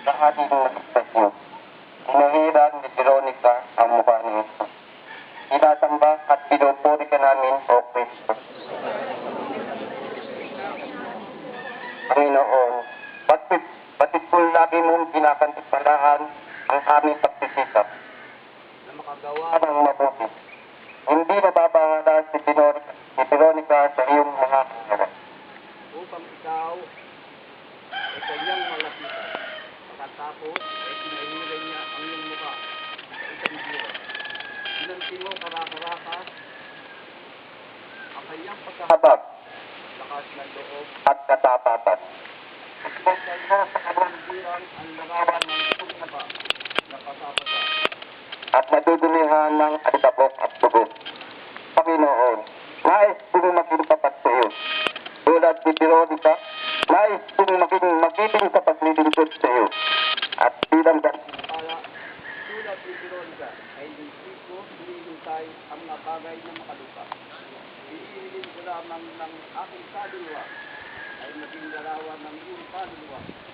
sa ating ekspresyon. Inuhiran ni Veronica ang mukha ni Jesus. Sinasamba at pinupuri ka namin, O Kristo. Panginoon, batit po lagi mong kinakantipalaan ang aming pagsisikap na makagawa ng mabuti. Hindi nababangada si Veronica sa iyong mga kagawa. Upang ikaw ay kanyang malapitan. Pagkatapos ay pinahiran niya ang iyong mukha sa isang biro. Sinanti mo karakarakas ang kanyang pagkahabag, lakas ng loob at katapatan. Isponsal mo sa kanyang birang ang larawan ng pagkaba na pasapasa at nadudumihan ng alikabok at dugo. Panginoon, nais kong maging tapat sa iyo. Tulad ni Veronica, nais kong magiging sa paglilingkod sa iyo. At bilang gantimpala, tulad ni Veronica, ay hindi ko hinihintay ang nabagay na makalupa. Hihilin ko lamang ng aking kaluluwa ay maging larawan ng iyong kaluluwa.